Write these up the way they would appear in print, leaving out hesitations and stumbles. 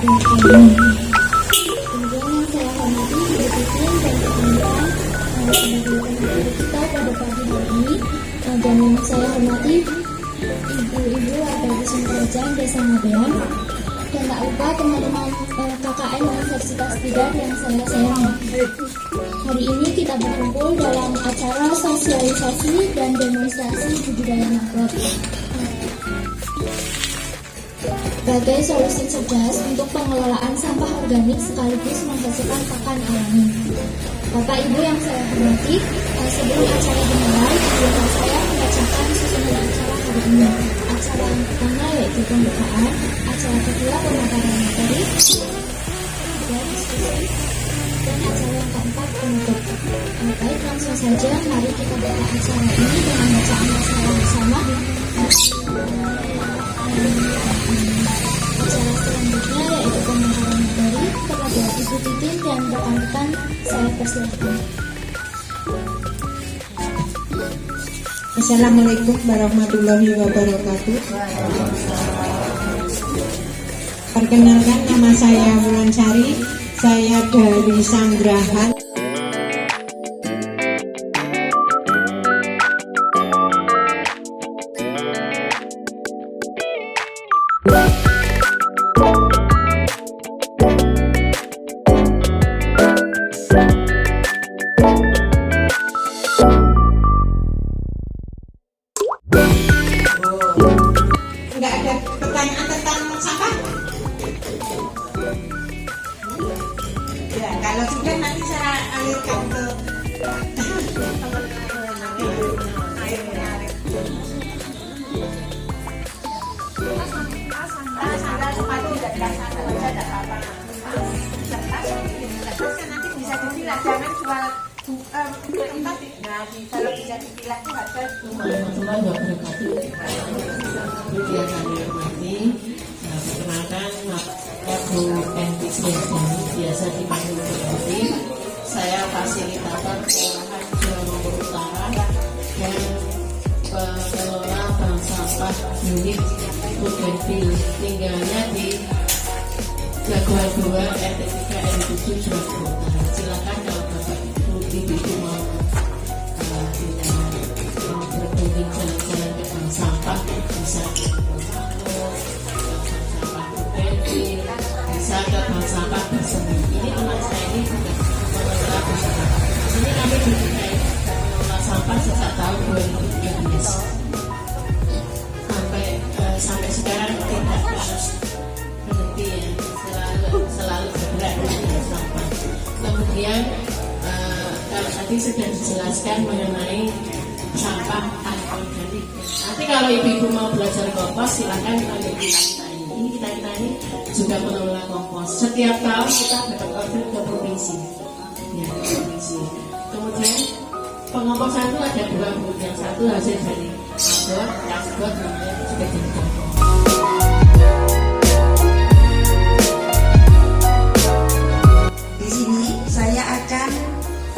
yang saya hormati Ibu Titin dan rekan-rekan sebagai kita pada pagi hari ini, dan yang saya hormati ibu-ibu warga Dusun Kerajaan Desa Ngabean, dan tak lupa teman-teman KKN Universitas Bidar yang saya sayangi. Hari ini kita berkumpul dalam acara sosialisasi dan demonstrasi budidaya maggot sebagai solusi cerdas untuk pengelolaan sampah organik sekaligus menghasilkan pakan alami. Bapak Ibu yang saya hormati, sebelum acara dimulai, izinkan saya membacakan susunan acara hari ini. Acara yang pertama yaitu pembukaan, acara kedua pemaparan materi, dan diskusi, dan acara yang keempat penutup. Baik, langsung saja mari kita buka acara ini dengan bacaan basmalah bersama. Acara selanjutnya yaitu pemaparan materi. Kepada Ibu Titin dan rekan-rekan saya persilahkan. Assalamualaikum warahmatullahi wabarakatuh. Perkenalkan, nama saya Wulansari. Saya dari Sanggrahan. Enggak ada pertanyaan tentang sampah? Ya, kalau sudah nanti saya alirkan ke sandal sepatu tidak sandal saja tidak apa-apa. Nanti bisa dipilah, jangan jual kalau bisa dipilah itu harga warahmatullahi wabarakatuh. Yang kami hormati, perkenalkan aku Entis Rejani, biasa dipanggil Bupati. Saya fasilitator kelurahan Jawa Lombok Utara dan pengelola bank sampah unit Pudenvil, tinggalnya di Jagoan 2 RT 3 RW 7 Jawa Utara. Silakan kalau Bapak Ibu mau berkunjung jalan-jalan ke bank sampah, bisa ke bank sampah Pudenvil, bisa ke bank sampah Bersemi. Ini teman saya ini juga pengelola bank sampah. Ini kami dimintai pengelola sampah sejak tahun 2013 sampai sekarang tidak harus berhenti ya, selalu bergerak dengan sampah. Kemudian kalau tadi sudah dijelaskan mengenai sampah anorganik. Nanti kalau ibu-ibu mau belajar kompos, silakan panggil kita ini. Ini kita ini juga mengelola kompos. Setiap tahun kita dapat order ke provinsi. Ya, provinsi. Kemudian pengomposan itu ada dua, yang satu hasil dari abot, kasbot, namanya juga jadi kompos. Di sini saya akan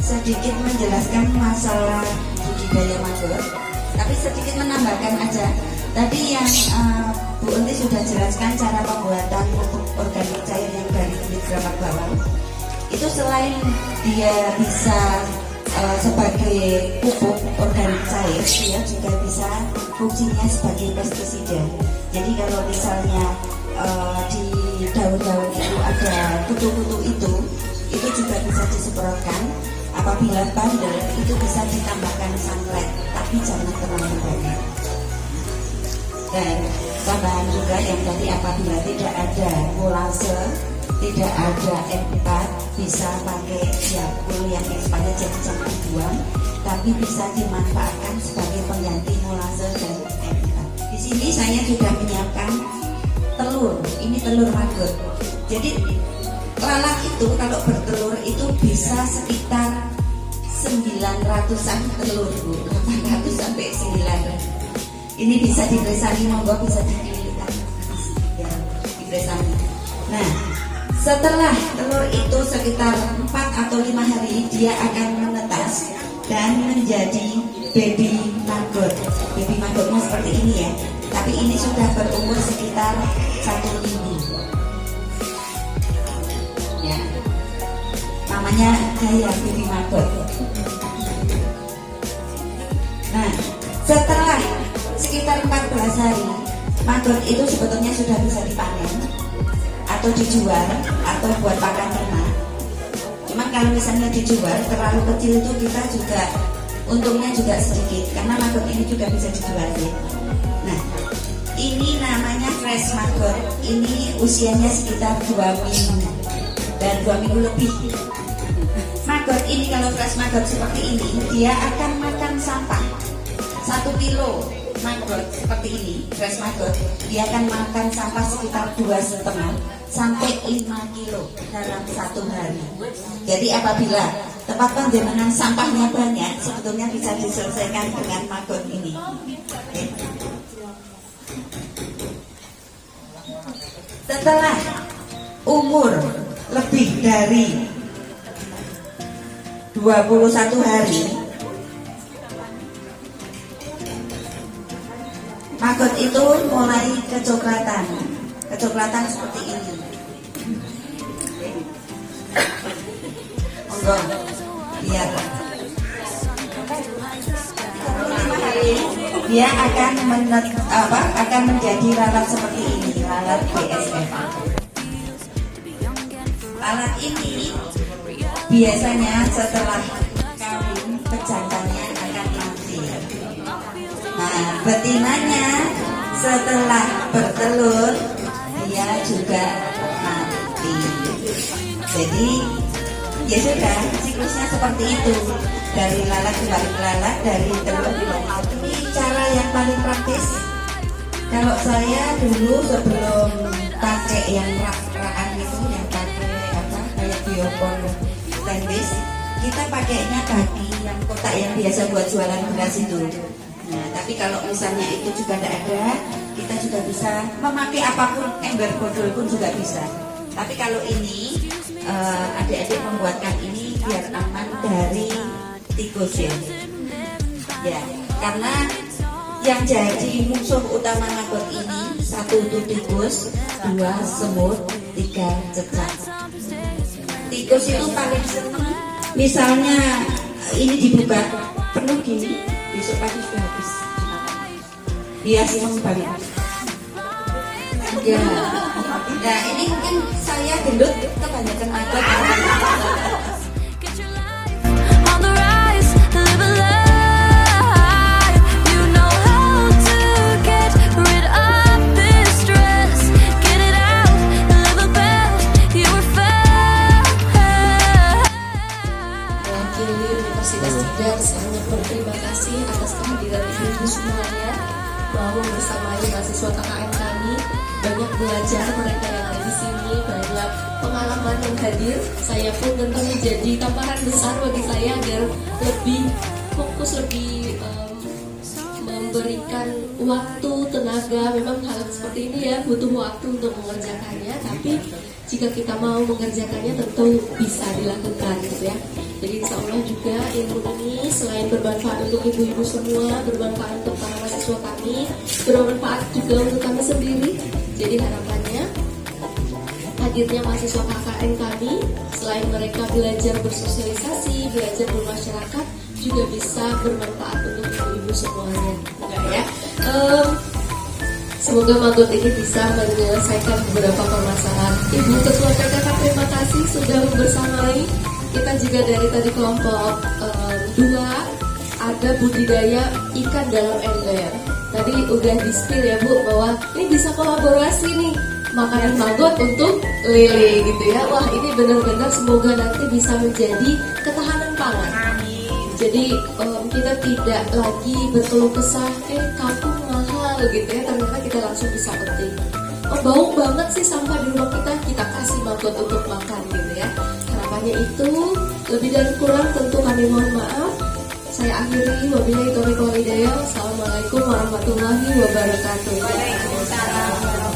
sedikit menjelaskan masalah budidaya maggot, tapi sedikit menambahkan aja. Tadi yang Bu Unti sudah jelaskan cara pembuatan pupuk organik cair yang dari kulit geramak bawang. Itu selain dia bisa sebagai pupuk organik cair, dia juga bisa fungsinya sebagai pestisida. Jadi kalau misalnya di daun-daun itu ada kutu-kutu itu juga bisa disemprotkan. Apabila bandel itu bisa ditambahkan sunlight, tapi jangan terlalu banyak. Dan tambahan juga yang tadi, apabila tidak ada molase, tidak ada M4, bisa pakai Yakult yang expired jadi jangan dibuang, tapi bisa dimanfaatkan sebagai pengganti molase dan M4. Di sini saya juga menyiapkan telur. Ini telur maggot. Jadi lalat itu kalau bertelur itu bisa sekitar 900-an telur, 800 sampai 900. Ini bisa dipresani, monggo bisa dipilihkan ya, dipresani. Nah, setelah telur itu sekitar 4 atau 5 hari, dia akan menetas dan menjadi baby maggot. Baby maggotnya seperti ini ya, tapi ini sudah berumur sekitar 1 minggu. namanya gaya bibi maggot. Nah, setelah sekitar 14 hari, maggot itu sebetulnya sudah bisa dipanen atau dijual atau buat pakan ternak. Cuman kalau misalnya dijual terlalu kecil itu kita juga untungnya juga sedikit karena maggot ini juga bisa dijual ya. Nah, ini namanya fresh maggot. Ini usianya sekitar 2 minggu dan 2 minggu lebih. Maggot ini kalau fresh maggot seperti ini, dia akan makan sampah 1 kilo maggot seperti ini, fresh maggot, dia akan makan sampah sekitar 2,5 sampai 5 kilo dalam 1 hari. Jadi apabila tempat penjemuran sampahnya banyak, sebetulnya bisa diselesaikan dengan maggot ini. Oke. Setelah umur lebih dari 21 hari, maggot itu mulai kecoklatan seperti ini. Monggo, biar 5 hari dia akan menjadi lalat seperti ini, lalat BSF. Lalat ini biasanya setelah kawin pejantannya akan mati. Nah, betinanya setelah bertelur dia juga mati. Jadi ya sudah, siklusnya seperti itu, dari lalat kembali ke lalat, dari telur kembali. Ini cara yang paling praktis. Kalau saya dulu sebelum pakai yang rak-rakan itu, yang pakai kayak biopor stainless, kita pakainya kaki yang kotak yang biasa buat jualan beras itu. Nah, tapi kalau misalnya itu juga tidak ada, kita juga bisa memakai apapun, ember botol pun juga bisa. Tapi kalau ini adik-adik membuatkan ini biar aman dari tikus ya. Ya, karena yang jadi musuh utama maggot ini 1 itu tikus, 2 semut, 3 cecak. Tikus itu paling seneng, misalnya ini dibuka penuh gini, besok pagi sudah habis. Dia seneng banget. Ya. Nah, ini mungkin saya gendut kebanyakan maggot. Universitas Tidar sangat berterima kasih atas kehadiran ibu semuanya, mau bersamai mahasiswa KKN kami, banyak belajar mereka yang ada di sini, banyak pengalaman yang hadir. Saya pun tentu menjadi tambahan besar bagi saya agar lebih fokus, lebih memberikan waktu, tenaga. Memang hal seperti ini ya butuh waktu untuk mengerjakannya, tapi jika kita mau mengerjakannya tentu bisa dilakukan gitu ya. Jadi insya Allah juga ilmu ini selain bermanfaat untuk ibu-ibu semua, bermanfaat untuk para mahasiswa kami, bermanfaat juga untuk kami sendiri. Jadi harapannya hadirnya mahasiswa KKN kami, selain mereka belajar bersosialisasi, belajar bermasyarakat, juga bisa bermanfaat untuk ibu-ibu semuanya. Enggak ya? Semoga maggot ini bisa menyelesaikan beberapa permasalahan. Ibu Ketua PKK terima kasih sudah bersamai. Kita juga dari tadi kelompok 2 ada budidaya ikan dalam ember. Tadi udah di-spill ya Bu bahwa ini bisa kolaborasi nih makanan maggot untuk lele gitu ya. Wah, ini benar-benar semoga nanti bisa menjadi ketahanan pangan. Jadi kita tidak lagi berkeluh kesah kampung mahal gitu ya, ternyata kita langsung bisa petik. Bau banget sih sampah di rumah kita kasih maggot untuk makan gitu ya. Harapannya itu, lebih dan kurang tentu kami mohon maaf. Saya akhiri, wabillahi taufiq wal hidayah. Assalamualaikum warahmatullahi wabarakatuh. Waalaikumsalam.